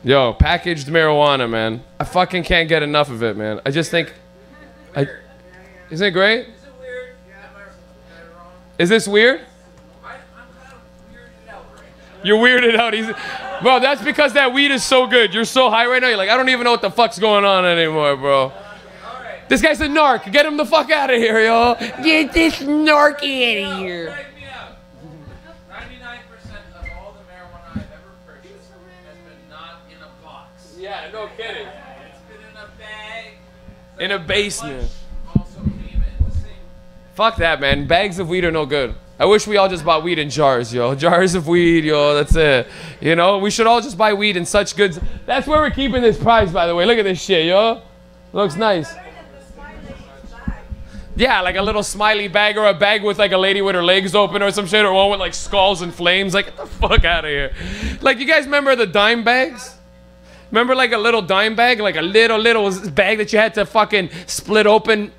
Yo, packaged marijuana, man. I fucking can't get enough of it, man. I just think... Isn't it great? Is it weird? Is this weird? I'm kind of weirded out right now. You're weirded out. Bro, that's because that weed is so good. You're so high right now. You're like, I don't even know what the fuck's going on anymore, bro. Alright. This guy's a narc. Get him the fuck out of here, yo. Get this narky out of here. Check me out. 99% of all the marijuana I've ever purchased has been not in a box. Yeah, no kidding. It's been in a bag. In a basement. Also came in the same. Fuck that, man. Bags of weed are no good. I wish we all just bought weed in jars, yo. Jars of weed, yo. That's it. You know, we should all just buy weed in such goods. That's where we're keeping this prize, by the way. Look at this shit, yo. Looks nice. Yeah, like a little smiley bag or a bag with like a lady with her legs open or some shit, or one with like skulls and flames. Like, get the fuck out of here. Like, you guys remember the dime bags? Remember like a little dime bag? Like a little bag that you had to fucking split open?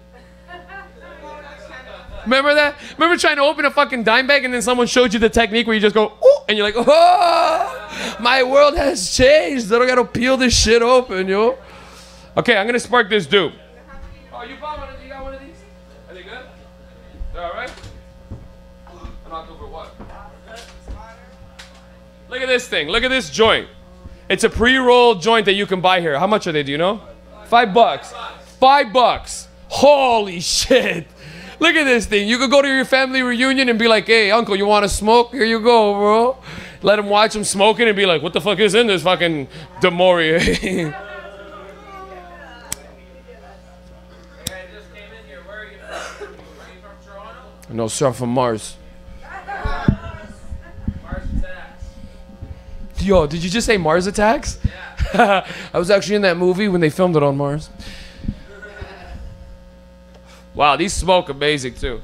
Remember that? Remember trying to open a fucking dime bag and then someone showed you the technique where you just go, ooh, and you're like, oh, my world has changed. I don't gotta peel this shit open, yo. Okay, I'm gonna spark this dude. Oh, you bought one of these? You got one of these? Are they good? They're alright? I'm not over what? Look at this thing. Look at this joint. It's a pre-rolled joint that you can buy here. How much are they, do you know? $5. $5. Holy shit. Look at this thing. You could go to your family reunion and be like, hey, uncle, you want to smoke? Here you go, bro. Let him watch him smoking and be like, what the fuck is in this fucking Demoria? Hey, I just came in here. Where are you from? Are you from Toronto? No, sir, I'm from Mars. Mars Attacks. Yo, did you just say Mars Attacks? Yeah. I was actually in that movie when they filmed it on Mars. Wow, these smoke amazing too.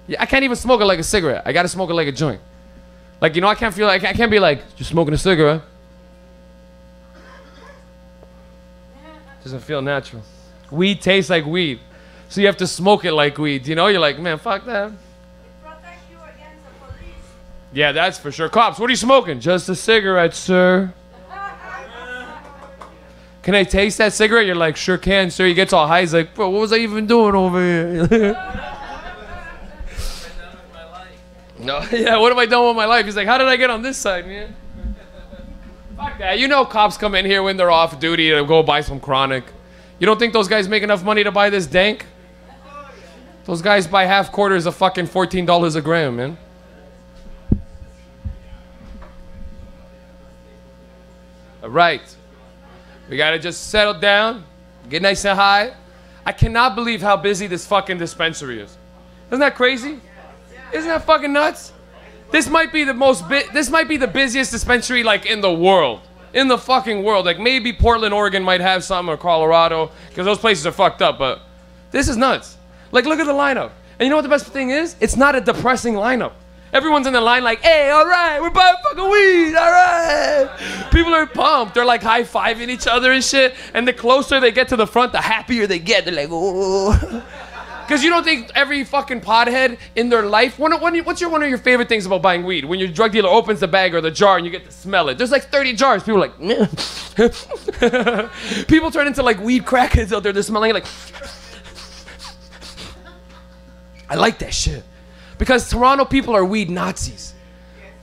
Yeah, I can't even smoke it like a cigarette. I gotta smoke it like a joint. Like, you know, I can't be like, you're smoking a cigarette. Doesn't feel natural. Weed tastes like weed. So you have to smoke it like weed. You know, you're like, man, fuck that. It protects you against the police. Yeah, that's for sure. Cops, what are you smoking? Just a cigarette, sir. Can I taste that cigarette? You're like, sure can, sir. He gets all high. He's like, bro, what was I even doing over here? No, yeah, what have I done with my life? He's like, how did I get on this side, man? Fuck that. You know cops come in here when they're off duty to go buy some chronic. You don't think those guys make enough money to buy this dank? Those guys buy half quarters of fucking $14 a gram, man. All right. We gotta just settle down, get nice and high. I cannot believe how busy this fucking dispensary is. Isn't that crazy? Isn't that fucking nuts? This might be the busiest dispensary like in the world. In the fucking world. Like maybe Portland, Oregon might have some, or Colorado, because those places are fucked up, but this is nuts. Like, look at the lineup. And you know what the best thing is? It's not a depressing lineup. Everyone's in the line like, hey, all right, we're buying fucking weed, all right. People are pumped. They're like high-fiving each other and shit. And the closer they get to the front, the happier they get. They're like, oh. Because you don't think every fucking pothead in their life, what's one of your favorite things about buying weed? When your drug dealer opens the bag or the jar and you get to smell it. There's like 30 jars. People are like, meh. People turn into like weed crackheads out there. They're smelling it like, I like that shit. Because Toronto people are weed Nazis.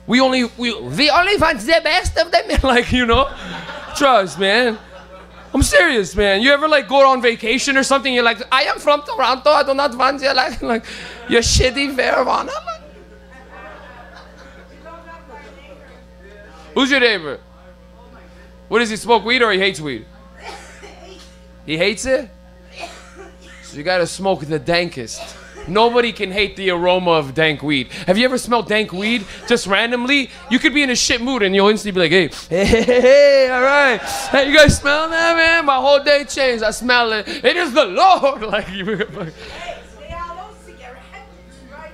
We only want the best of them. Like, you know? Trust, man. I'm serious, man. You ever like go on vacation or something? You're like, I am from Toronto. I do not want you like your shitty marijuana. Who's your neighbor? What does he smoke weed or he hates weed? He hates it? So you gotta smoke the dankest. Nobody can hate the aroma of dank weed. Have you ever smelled dank weed just randomly? You could be in a shit mood and you'll instantly be like, hey, all right. Hey, you guys smell that, man? My whole day changed. I smell it. It is the Lord. Like, you. Hey, they are all cigarettes, right?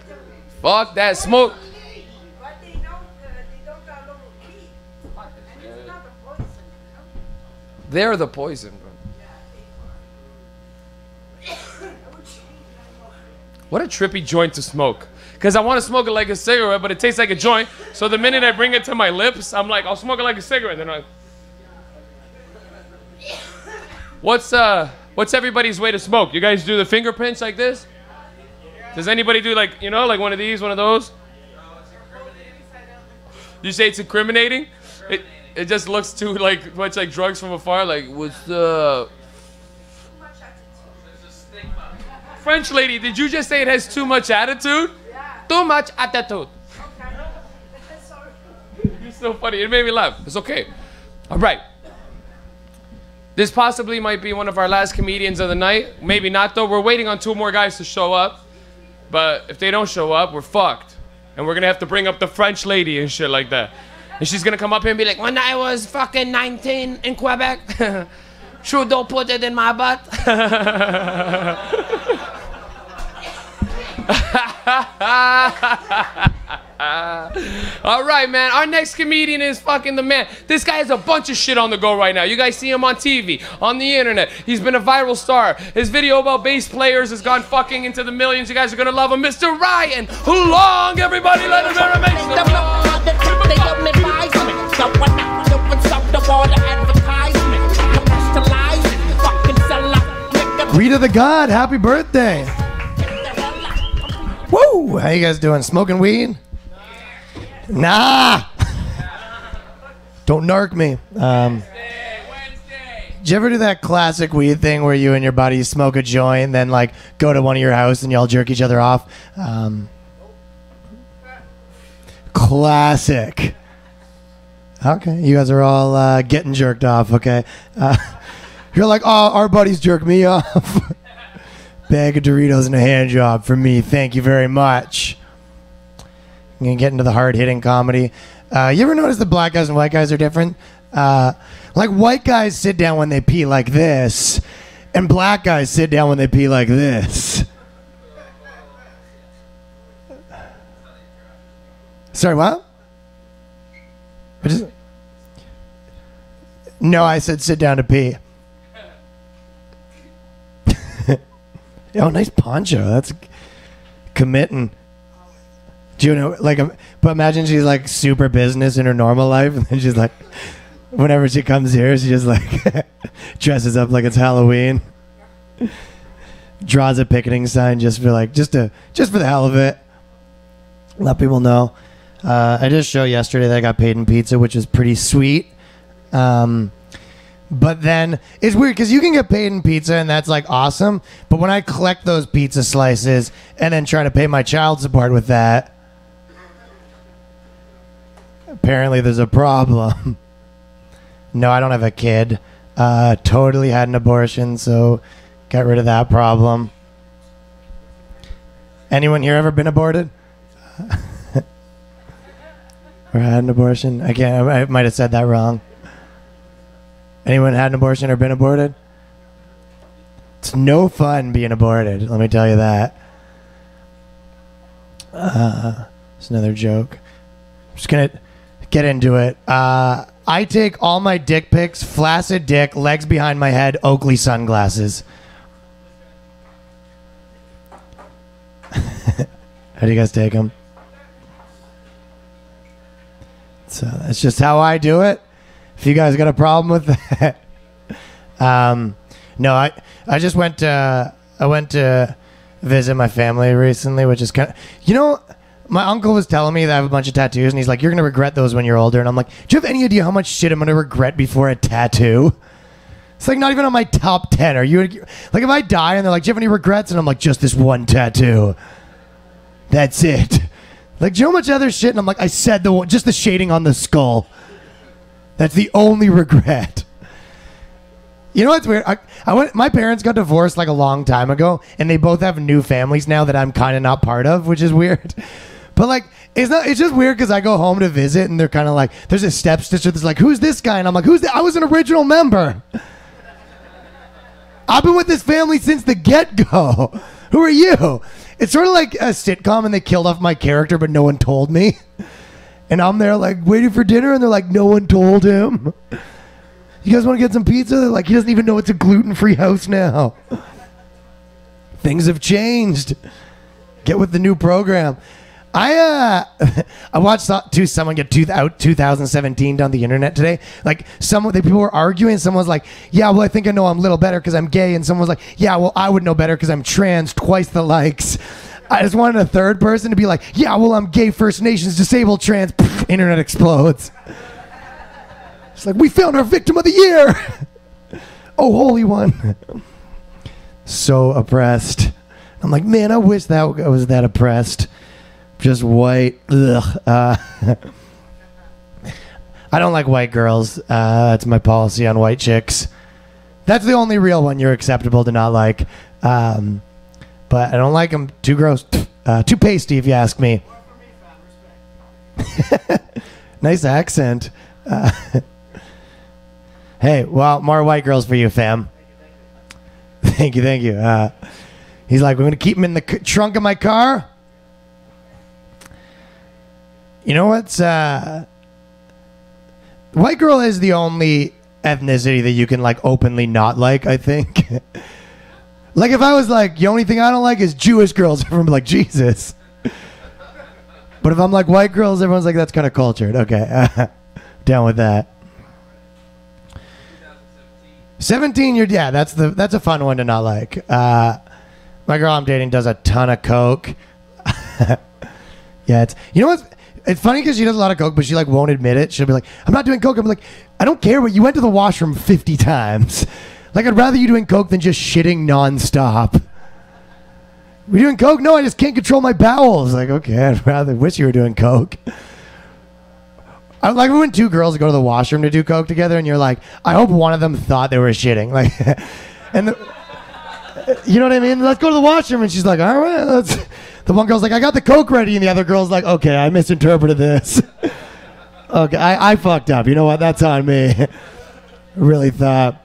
Fuck that smoke. But they don't allow weed. And it's not a poison. They're the poison, bro. What a trippy joint to smoke. Because I want to smoke it like a cigarette, but it tastes like a joint. So the minute I bring it to my lips, I'm like, I'll smoke it like a cigarette. Then What's everybody's way to smoke? You guys do the finger pinch like this? Does anybody do like, you know, like one of these, one of those? You say it's incriminating? It just looks too like much like drugs from afar. Like, what's the French lady? Did you just say it has too much attitude? Yeah. Too much attitude. Okay. Sorry. You're so funny. It made me laugh. It's okay. All right. This possibly might be one of our last comedians of the night. Maybe not, though. We're waiting on 2 more guys to show up. But if they don't show up, we're fucked. And we're going to have to bring up the French lady and shit like that. And she's going to come up here and be like, when I was fucking 19 in Quebec, Trudeau put it in my butt. All right, man. Our next comedian is fucking the man. This guy has a bunch of shit on the go right now. You guys see him on TV, on the internet. He's been a viral star. His video about bass players has gone fucking into the millions. You guys are gonna love him, Mr. Ryan. Who long? Everybody, let him hear him. Make some noise. Rita the God, happy birthday. Woo! How you guys doing? Smoking weed? Nah! Don't narc me. Did you ever do that classic weed thing where you and your buddies smoke a joint and then like go to one of your house and y'all jerk each other off? Classic. Okay, you guys are all getting jerked off, okay? You're like, oh, our buddies jerk me off. Bag of Doritos and a hand job for me. Thank you very much. I'm going to get into the hard-hitting comedy. You ever notice that black guys and white guys are different? Like, white guys sit down when they pee like this, and black guys sit down when they pee like this. Sorry, what? No, I said sit down to pee. Oh, nice poncho. That's committing. Do you know, like, but imagine she's like super business in her normal life, and then she's like, whenever she comes here, she just like dresses up like it's Halloween, draws a picketing sign just for the hell of it. Let people know. I did a show yesterday that I got paid in pizza, which is pretty sweet. But then it's weird because you can get paid in pizza and that's like awesome. But when I collect those pizza slices and then try to pay my child support with that, apparently there's a problem. No, I don't have a kid. Totally had an abortion, so got rid of that problem. Anyone here ever been aborted? Or had an abortion? I might have said that wrong. Anyone had an abortion or been aborted? It's no fun being aborted, let me tell you that. It's another joke. I'm just going to get into it. I take all my dick pics, flaccid dick, legs behind my head, Oakley sunglasses. How do you guys take them? So that's just how I do it. If you guys got a problem with that. No, I just went to visit my family recently, which is kind of, you know, my uncle was telling me that I have a bunch of tattoos, and he's like, you're going to regret those when you're older. And I'm like, do you have any idea how much shit I'm going to regret before a tattoo? It's like not even on my top 10. Are you, like, if I die and they're like, do you have any regrets? And I'm like, just this one tattoo. That's it. Like, do you know how much other shit? And I'm like, I said just the shading on the skull. That's the only regret. You know what's weird? My parents got divorced like a long time ago, and they both have new families now that I'm kind of not part of, which is weird. But like, it's just weird because I go home to visit, and they're kind of like, there's a stepsister that's like, who's this guy? And I'm like, who's that? I was an original member. I've been with this family since the get-go. Who are you? It's sort of like a sitcom, and they killed off my character, but no one told me. And I'm there like waiting for dinner, and they're like, no one told him. You guys want to get some pizza? They're like, he doesn't even know it's a gluten-free house now. Things have changed. Get with the new program. I watched someone get 2017 on the internet today. Like people were arguing. Someone was like, "Yeah, well, I think I know I'm a little better because I'm gay," and someone was like, "Yeah, well, I would know better because I'm trans." Twice the likes. I just wanted a third person to be like, "Yeah, well, I'm gay, First Nations, disabled, trans." Pff, internet explodes. It's like, we found our victim of the year. Oh, holy one. So oppressed. I'm like, man, I wish that I was that oppressed. Just white. Ugh. I don't like white girls. That's my policy on white chicks. That's the only real one you're acceptable to not like. But I don't like them. Too gross. Too pasty, if you ask me. Nice accent. Hey, well, more white girls for you, fam. Thank you. He's like, we're going to keep him in the trunk of my car. You know what's... white girl is the only ethnicity that you can, like, openly not like, I think. Like, if I was like, the only thing I don't like is Jewish girls, everyone would be like, Jesus. But if I'm like, white girls, everyone's like, that's kind of cultured. Okay. Down with that. 17, yeah, that's a fun one to not like. My girl I'm dating does a ton of coke. Yeah, it's funny because she does a lot of coke, but she like won't admit it. She'll be like, I'm not doing coke. I'm like, I don't care, but you went to the washroom 50 times. Like, I'd rather you doing coke than just shitting nonstop. We're doing coke? No, I just can't control my bowels. Like, okay, I'd rather wish you were doing coke. I like when two girls go to the washroom to do coke together, and you're like, I hope one of them thought they were shitting. Like, and you know what I mean? Let's go to the washroom, and she's like, all right. The one girl's like, I got the coke ready, and the other girl's like, okay, I misinterpreted this. Okay, I fucked up. You know what? That's on me. Really thought.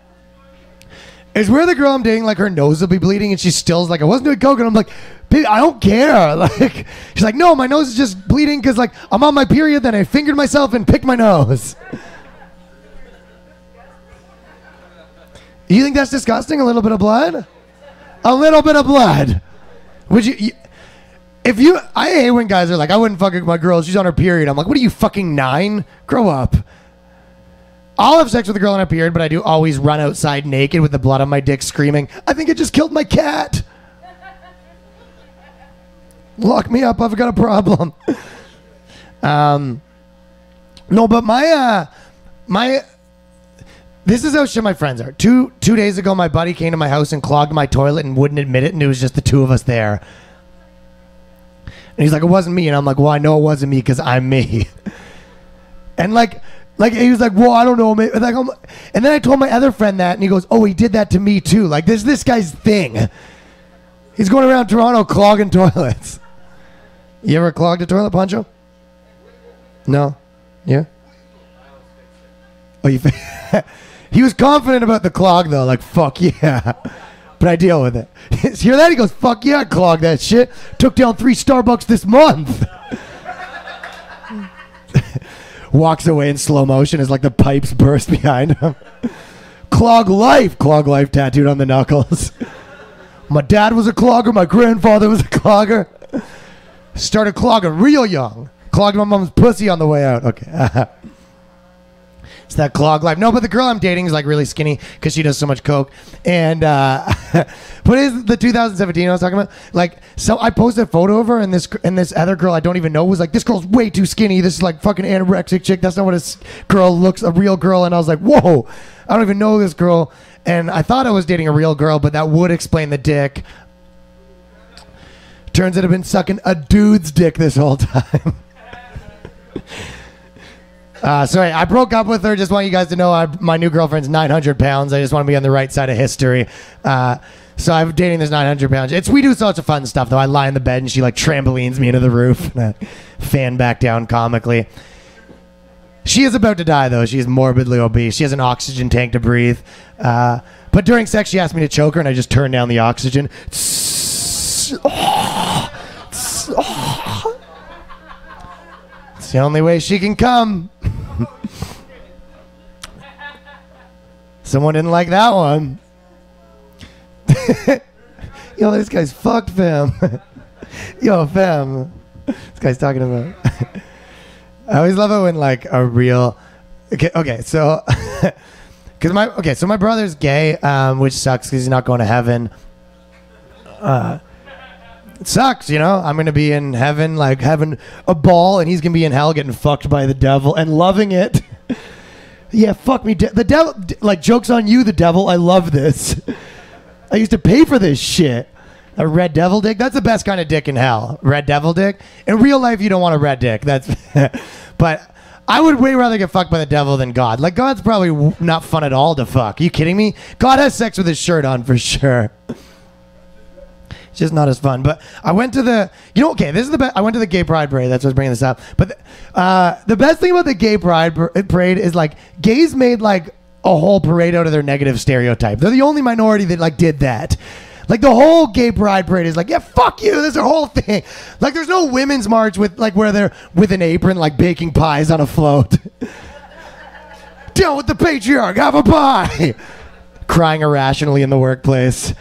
It's where the girl I'm dating, like, her nose will be bleeding, and she still's like, I wasn't doing coke, and I'm like, babe, I don't care. Like, she's like, no, my nose is just bleeding because, like, I'm on my period, then I fingered myself and picked my nose. You think that's disgusting? A little bit of blood? A little bit of blood. Would you I hate when guys are like, I wouldn't fuck with my girl, she's on her period. I'm like, what are you, fucking 9? Grow up. I'll have sex with a girl on her period, but I do always run outside naked with the blood on my dick screaming, I think I just killed my cat. Lock me up, I've got a problem. No, but this is how shit my friends are. Two days ago, my buddy came to my house and clogged my toilet and wouldn't admit it, and it was just the two of us there. And he's like, it wasn't me. And I'm like, well, I know it wasn't me because I'm me. And like he was like, well, I don't know. Like, and then I told my other friend that, and he goes, oh, he did that to me too. Like, this guy's thing. He's going around Toronto clogging toilets. You ever clogged a toilet, Pancho? No? Yeah? Oh, he was confident about the clog, though. Like, fuck yeah. But I deal with it. Hear that? He goes, fuck yeah, I clogged that shit. Took down 3 Starbucks this month. Walks away in slow motion as, like, the pipes burst behind him. Clog life tattooed on the knuckles. My dad was a clogger. My grandfather was a clogger. Started clogging real young. Clogged my mom's pussy on the way out. Okay. It's that clog life. No, but the girl I'm dating is like really skinny because she does so much coke. And what is the 2017 I was talking about? Like, so I posted a photo of her, and this other girl I don't even know was like, this girl's way too skinny. This is like fucking anorexic chick. That's not what a girl looks, a real girl. And I was like, whoa, I don't even know this girl. And I thought I was dating a real girl, but that would explain the dick. Turns out I've been sucking a dude's dick this whole time. Sorry, I broke up with her. Just want you guys to know my new girlfriend's 900 pounds. I just want to be on the right side of history. So I'm dating this 900 pounds. We do such fun stuff, though. I lie in the bed, and she, like, trampolines me into the roof. And I fan back down comically. She is about to die, though. She's morbidly obese. She has an oxygen tank to breathe. But during sex, she asked me to choke her, and I just turned down the oxygen. It's the only way she can come. Someone didn't like that one. Yo, this guy's fucked, fam. Yo, fam. this guy's talking about. I always love it when like a real. Okay, so so my brother's gay, which sucks because he's not going to heaven. It sucks, you know. I'm gonna be in heaven, like having a ball, and he's gonna be in hell, getting fucked by the devil and loving it. Yeah, fuck me, the devil. Like, joke's on you, the devil. I love this. I used to pay for this shit. A red devil dick. That's the best kind of dick in hell. Red devil dick. In real life, you don't want a red dick. That's. But I would way rather get fucked by the devil than God. Like, God's probably not fun at all to fuck. Are you kidding me? God has sex with his shirt on for sure. It's just not as fun. But I went to the, okay, this is the best. I went to the gay pride parade. That's what's bringing this up. But the best thing about the gay pride parade is like gays made like a whole parade out of their negative stereotype. They're the only minority that like did that. Like the whole gay pride parade is like, yeah, fuck you. There's a whole thing. Like there's no women's march with like where they're with an apron like baking pies on a float. Deal with the patriarch. Have a pie. Crying irrationally in the workplace.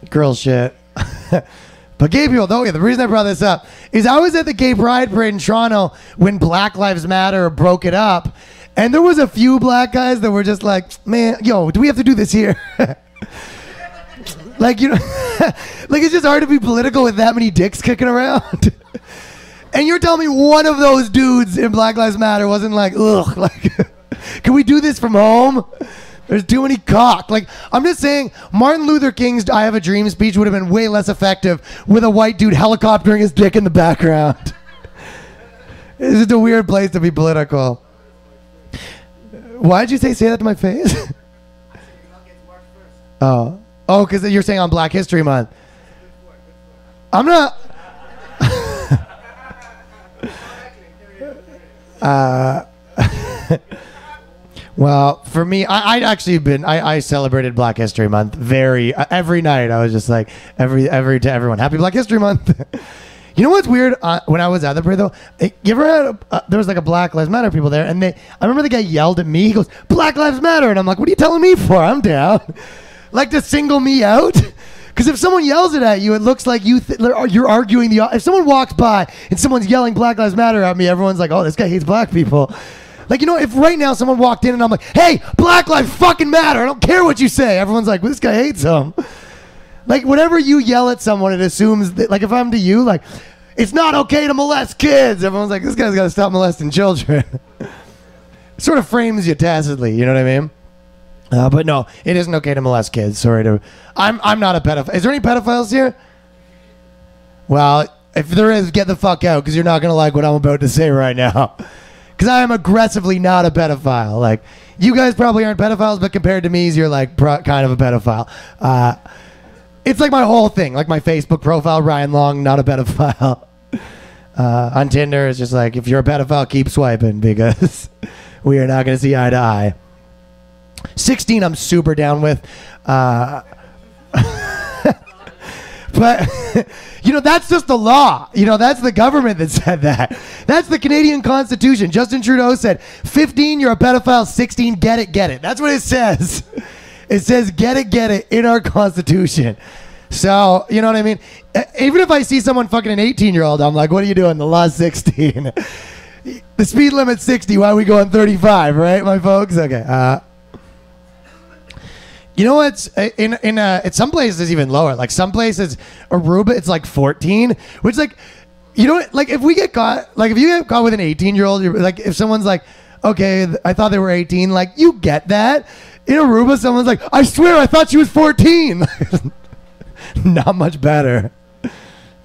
Girl shit. But gay people, though, the reason I brought this up is I was at the gay pride parade in Toronto when Black Lives Matter broke it up. And there was a few black guys that were just like, man, yo, do we have to do this here? Like, like it's just hard to be political with that many dicks kicking around. And you're telling me one of those dudes in Black Lives Matter wasn't like, ugh, like, can we do this from home? There's too many cock. Like, I'm just saying, Martin Luther King's I Have a Dream speech would have been way less effective with a white dude helicoptering his dick in the background. It's just a weird place to be political. Why did you say that to my face? Oh, because you're saying on Black History Month. I'm not. Well, for me, I celebrated Black History Month every night. I was just like to everyone, Happy Black History Month. You know what's weird? When I was at the parade though, you ever had there was like a Black Lives Matter people there, and I remember the guy yelled at me. He goes, "Black Lives Matter," and I'm like, "What are you telling me for? I'm down." Like to single me out. Because if someone yells it at you, it looks like you're arguing if someone walks by and someone's yelling Black Lives Matter at me, everyone's like, "Oh, this guy hates black people." Like, if right now someone walked in and I'm like, "Hey, Black Lives fucking matter. I don't care what you say." Everyone's like, well, "This guy hates them." Like, whenever you yell at someone, it assumes that, like, if I'm to you, like, "It's not okay to molest kids." Everyone's like, "This guy's got to stop molesting children." It sort of frames you tacitly, you know what I mean? But no, it isn't okay to molest kids. Sorry to... I'm not a pedophile. Is there any pedophiles here? Well, if there is, get the fuck out, because you're not going to like what I'm about to say right now. Because I am aggressively not a pedophile. Like, you guys probably aren't pedophiles, but compared to me, you're like kind of a pedophile. It's like my whole thing. Like my Facebook profile, Ryan Long, not a pedophile. On Tinder, it's just like, if you're a pedophile, keep swiping, because we are not going to see eye to eye. 16, I'm super down with. But, that's just the law. That's the government that said that. That's the Canadian Constitution. Justin Trudeau said, 15, you're a pedophile. 16, get it. That's what it says. It says, get it in our Constitution. So, you know what I mean? Even if I see someone fucking an 18-year-old, I'm like, what are you doing? The law's 16. The speed limit's 60. Why are we going 35, right, my folks? Okay. You know what's in some places it's even lower. Like some places, Aruba, it's like 14, which like, like if we get caught, like if you get caught with an 18-year-old, like if someone's like, okay, I thought they were 18, like you get that. In Aruba, someone's like, I swear I thought she was 14. Not much better.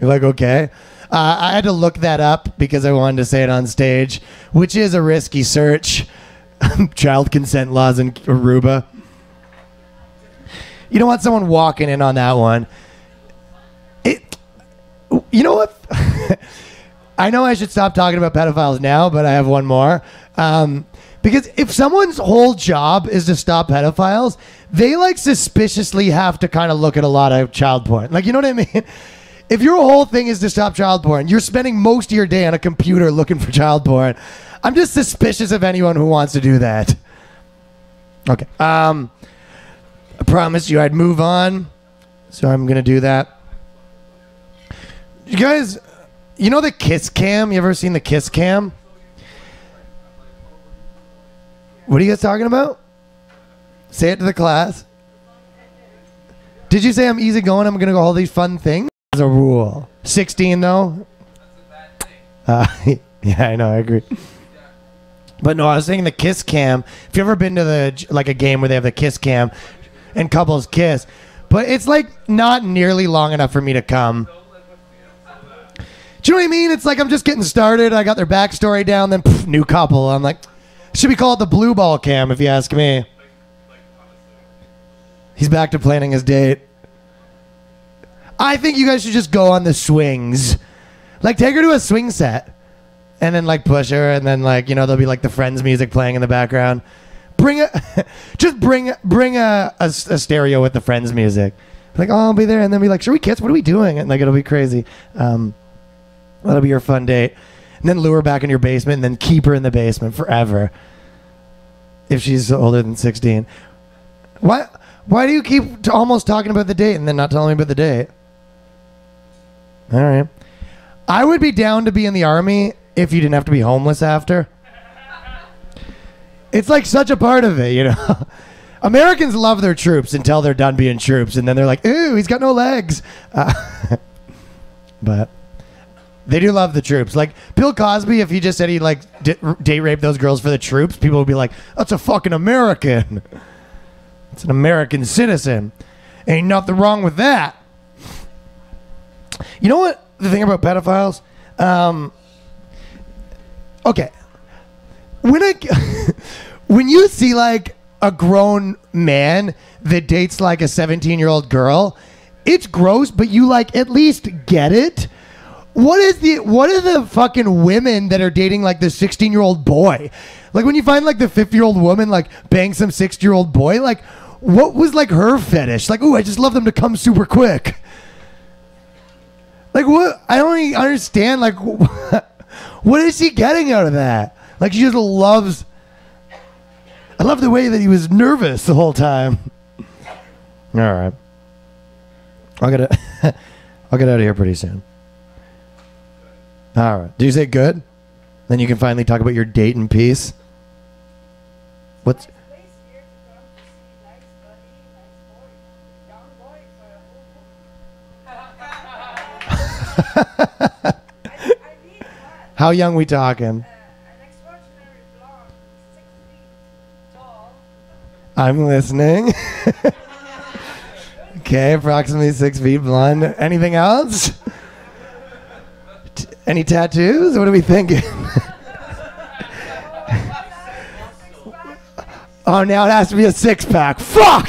You're like, okay. I had to look that up because I wanted to say it on stage, which is a risky search. Child consent laws in Aruba. You don't want someone walking in on that one. You know what? I know I should stop talking about pedophiles now, but I have one more. Because if someone's whole job is to stop pedophiles, they like suspiciously have to kind of look at a lot of child porn. Like, you know what I mean? If your whole thing is to stop child porn, you're spending most of your day on a computer looking for child porn. I'm just suspicious of anyone who wants to do that. Okay. I promised you I'd move on, so I'm going to do that. You guys, you know the kiss cam? You ever seen the kiss cam? What are you guys talking about? Say it to the class. Did you say I'm easygoing? I'm going to go all these fun things? As a rule. 16 though? That's a bad thing. Yeah, I know. I agree. But no, I was saying the kiss cam. If you ever been to a game where they have the kiss cam and couples kiss, but it's like not nearly long enough for me to come. Do you know what I mean? It's like I'm just getting started. I got their backstory down, then poof, new couple. I'm like, should be called the blue ball cam if you ask me. He's back to planning his date. I think you guys should just go on the swings. Like, take her to a swing set. And then, like, push her. And then, like, you know, there'll be, like, the Friends music playing in the background. Bring a stereo with the Friends music. Like, oh, I'll be there. And then be like, should we kiss? What are we doing? And, like, it'll be crazy. That'll be your fun date. And then lure her back in your basement. And then keep her in the basement forever. If she's older than 16. Why do you keep almost talking about the date and then not telling me about the date? All right. I would be down to be in the army if you didn't have to be homeless after. It's like such a part of it, you know. Americans love their troops until they're done being troops, and then they're like, ooh, he's got no legs. But they do love the troops. Like Bill Cosby, if he just said he'd like date rape those girls for the troops, people would be like, that's a fucking American. It's an American citizen. Ain't nothing wrong with that. You know what? The thing about pedophiles? Okay. When you see like a grown man that dates like a 17-year-old girl, it's gross, but you like at least get it. What are the fucking women that are dating like the 16-year-old boy? Like when you find like the 50-year-old woman like bang some 60-year-old boy, like what was like her fetish? Like, ooh, I just love them to come super quick. Like what? I don't even understand. Like, what is she getting out of that? Like she just loves. I love the way that he was nervous the whole time. All right, I'll get out of here pretty soon. All right. Did you say good? Then you can finally talk about your date in peace. What's? How young we talking? An extraordinary blonde, 6 feet tall. I'm listening. Okay, approximately 6 feet blonde. Anything else? Any tattoos? What are we thinking? Oh, now it has to be a 6-pack. Fuck!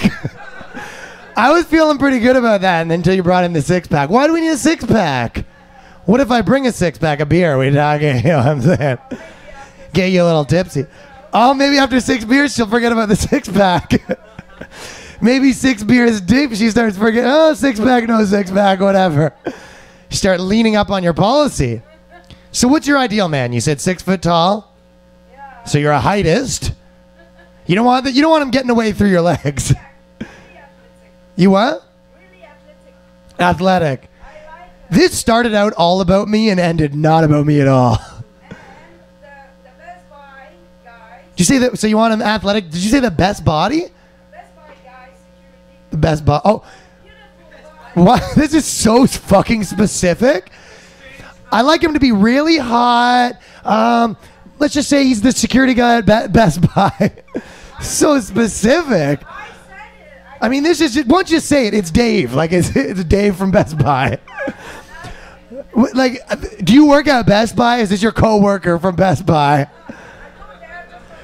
I was feeling pretty good about that until you brought in the 6-pack. Why do we need a 6-pack? What if I bring a 6-pack of beer? We talking, you know what I'm saying? Get you a little tipsy. Oh, maybe after 6 beers, she'll forget about the 6-pack. Maybe 6 beers deep, she starts forgetting, oh, 6-pack, no 6-pack, whatever. You start leaning up on your policy. So what's your ideal man? You said 6 foot tall? Yeah. So you're a heightist. You don't want him getting away through your legs. Really athletic. You what? Really athletic. Athletic. I like her. This started out all about me and ended not about me at all. And the Best Buy guy. Did you say that? So you want him athletic? Did you say the best body? The Best Buy guy security. The best body. Oh, Beautiful guy. what? This is so fucking specific. I like him to be really hot. Let's just say he's the security guy at Best Buy. So specific. I said it. I mean, this is just, once you say it, it's Dave. Like it's Dave from Best Buy. Like, do you work at Best Buy? Is this your coworker from Best Buy?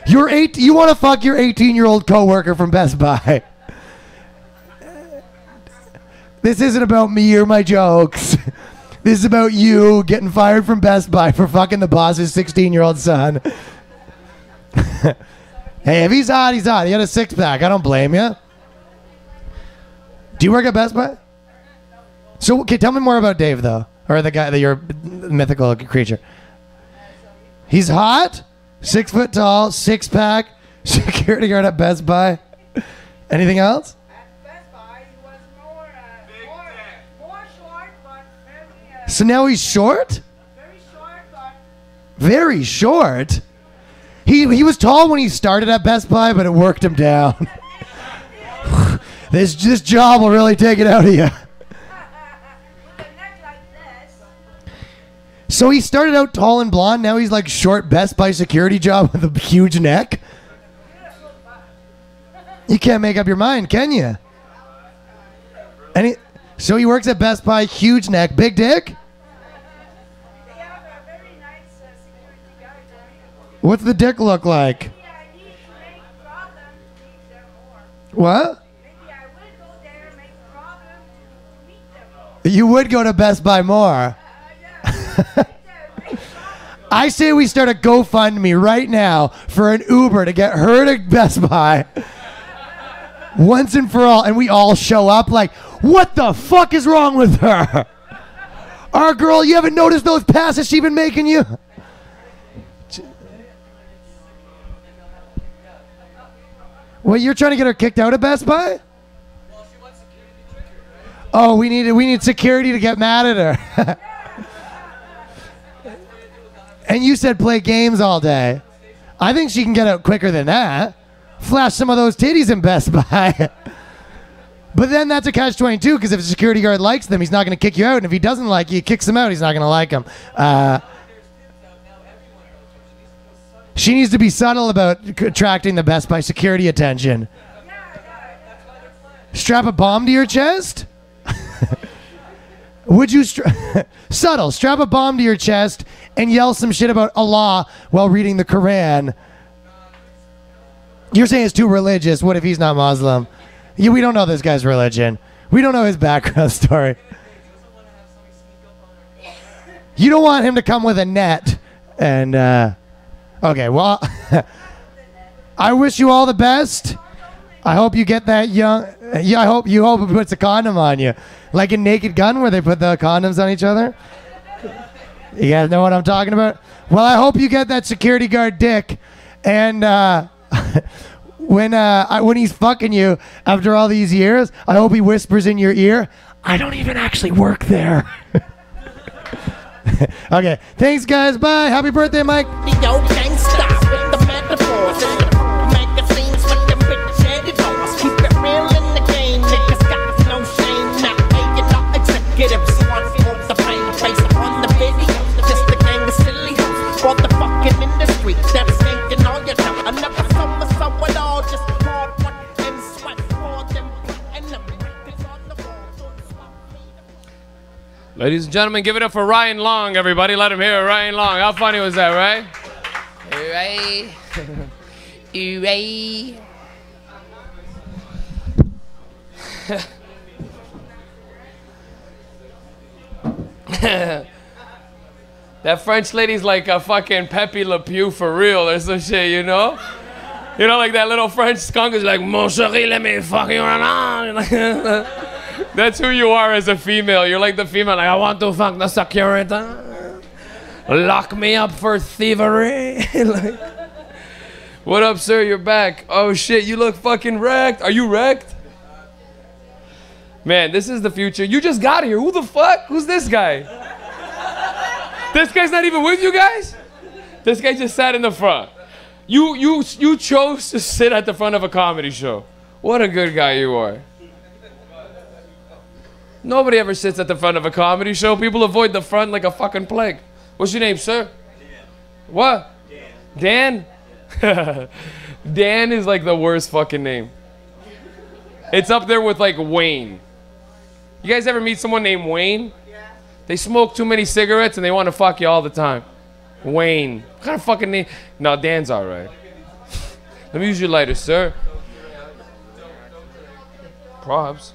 You're 8. You want to fuck your 18-year-old coworker from Best Buy? This isn't about me or my jokes. This is about you getting fired from Best Buy for fucking the boss's 16-year-old son. Hey, if he's hot, he's hot. He had a 6-pack. I don't blame you. Do you work at Best Buy? So, okay, tell me more about Dave, though. Or the guy, your mythical creature. He's hot, 6 foot tall, 6-pack, security guard at Best Buy. Anything else? At Best Buy, he was more short, but very So now he's short? Very short, but Very short? He was tall when he started at Best Buy, but it worked him down. This job will really take it out of you. with a neck like this. So he started out tall and blonde. Now he's like short Best Buy security job with a huge neck. You can't make up your mind, can you? So he works at Best Buy, huge neck, big dick? They have a very nice security guard there. What's the dick look like? Maybe I need to make problems to meet them more. What? Maybe I will go there and make problems to meet them more. You would go to Best Buy more. I say we start a GoFundMe right now for an Uber to get her to Best Buy once and for all, and we all show up like, what the fuck is wrong with her? Our girl, you haven't noticed those passes she's been making you? What, you're trying to get her kicked out of Best Buy? Oh, we need security to get mad at her. And you said play games all day. I think she can get out quicker than that. Flash some of those titties in Best Buy. But then that's a catch-22, because if a security guard likes them, he's not going to kick you out. And if he doesn't like you, he kicks them out, he's not going to like them. She needs to be subtle about attracting the Best Buy security attention. Strap a bomb to your chest? Would you subtle, strap a bomb to your chest and yell some shit about Allah while reading the Quran? You're saying it's too religious. What if he's not Muslim? Yeah, we don't know this guy's religion. We don't know his background story. You don't want him to come with a net. And, okay, well, I wish you all the best. I hope you get that young. Yeah, I hope it puts a condom on you, like in Naked Gun, where they put the condoms on each other. You guys know what I'm talking about? Well, I hope you get that security guard dick, and when he's fucking you after all these years, I hope he whispers in your ear, "I don't even actually work there." Okay, thanks guys. Bye. Happy birthday, Mike. Yo, can't stop with the metaphors and the magazines with them bitch editors. Keep it real in the game, niggas got no shame. Not paying no executives, one for the pain, face on the video. Just a gang of silly hoes for the fucking industry. That's thinking all your time. I never saw it all, just hard work and sweat for them. And the records on the wall. Ladies and gentlemen, give it up for Ryan Long, everybody. Let him hear it, Ryan Long. How funny was that, right? Right. Right. That French lady's like a fucking Pepe Le Pew for real or some shit, you know? You know, like that little French skunk is like, Mon chéri, let me fuck you around. That's who you are as a female. You're like the female, like, I want to fuck the security. Lock me up for thievery. Like, what up, sir? You're back. Oh, shit, you look fucking wrecked. Are you wrecked? Man, this is the future. You just got here. Who the fuck? Who's this guy? This guy's not even with you guys? This guy just sat in the front. You chose to sit at the front of a comedy show. What a good guy you are. Nobody ever sits at the front of a comedy show. People avoid the front like a fucking plague. What's your name, sir? Dan. What? Dan. Dan? Dan is like the worst fucking name. It's up there with like Wayne. You guys ever meet someone named Wayne? Yeah. They smoke too many cigarettes and they want to fuck you all the time. Wayne. What kind of fucking name? No, Dan's all right. Let me use your lighter, sir. Props.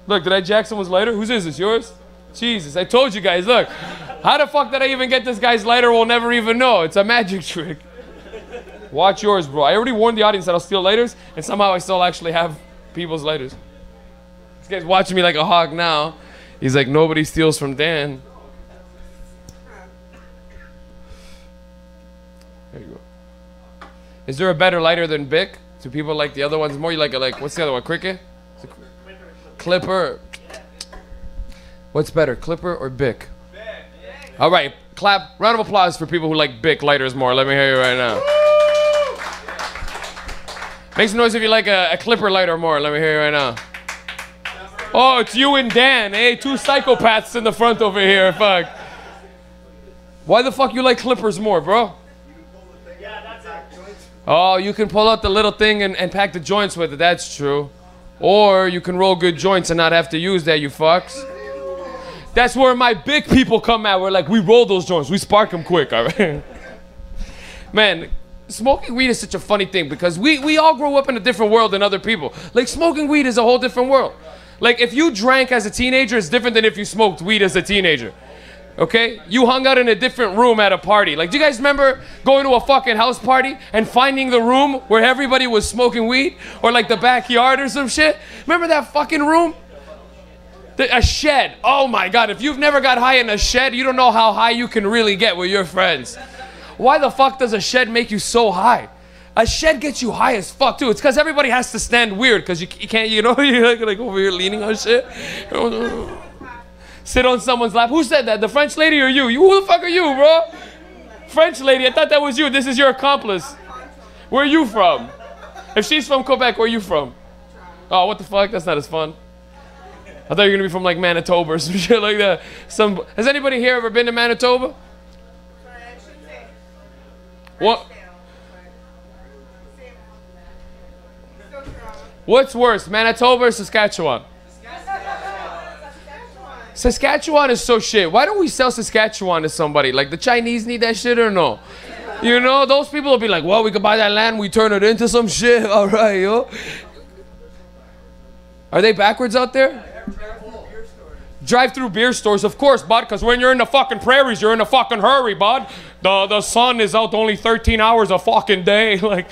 Look, did I jack someone's lighter? Whose is this? Yours? Jesus, I told you guys, look. How the fuck did I even get this guy's lighter? We'll never even know. It's a magic trick. Watch yours, bro. I already warned the audience that I'll steal lighters, and somehow I still actually have people's lighters. This guy's watching me like a hawk now. He's like, nobody steals from Dan. There you go. Is there a better lighter than Bic? Do people like the other ones more? You like what's the other one? Cricket? Clipper. What's better, Clipper or Bic? All right, clap, round of applause for people who like Bic lighters more. Let me hear you right now. Make some noise if you like a Clipper lighter more. Let me hear you right now. Oh, it's you and Dan, eh? Two psychopaths in the front over here, fuck. Why the fuck you like Clippers more, bro? Oh, you can pull out the little thing and pack the joints with it, that's true. Or you can roll good joints and not have to use that, you fucks. That's where my big people come at. We're like, we roll those joints, we spark them quick, all right? Man, smoking weed is such a funny thing because we all grow up in a different world than other people. Like, smoking weed is a whole different world. Like, if you drank as a teenager, it's different than if you smoked weed as a teenager. Okay? You hung out in a different room at a party. Like, do you guys remember going to a fucking house party and finding the room where everybody was smoking weed? Or like the backyard or some shit? Remember that fucking room? A shed. Oh my God, if you've never got high in a shed, you don't know how high you can really get with your friends. Why the fuck does a shed make you so high? A shed gets you high as fuck too. It's because everybody has to stand weird because you can't, you know, you're like over here leaning on shit. Sit on someone's lap. Who said that? The French lady or you? Who the fuck are you, bro? French lady, I thought that was you. This is your accomplice. Where are you from? If she's from Quebec, where are you from? Oh, what the fuck? That's not as fun. I thought you were gonna be from like Manitoba or some shit like that. Has anybody here ever been to Manitoba? What? What's worse, Manitoba or Saskatchewan? Saskatchewan is so shit. Why don't we sell Saskatchewan to somebody? Like, the Chinese need that shit or no? You know, those people will be like, well, we could buy that land, we turn it into some shit. All right, yo. Are they backwards out there? Drive-through beer stores, of course, bud, because when you're in the fucking prairies, you're in a fucking hurry, bud. The sun is out only 13 hours a fucking day. Like.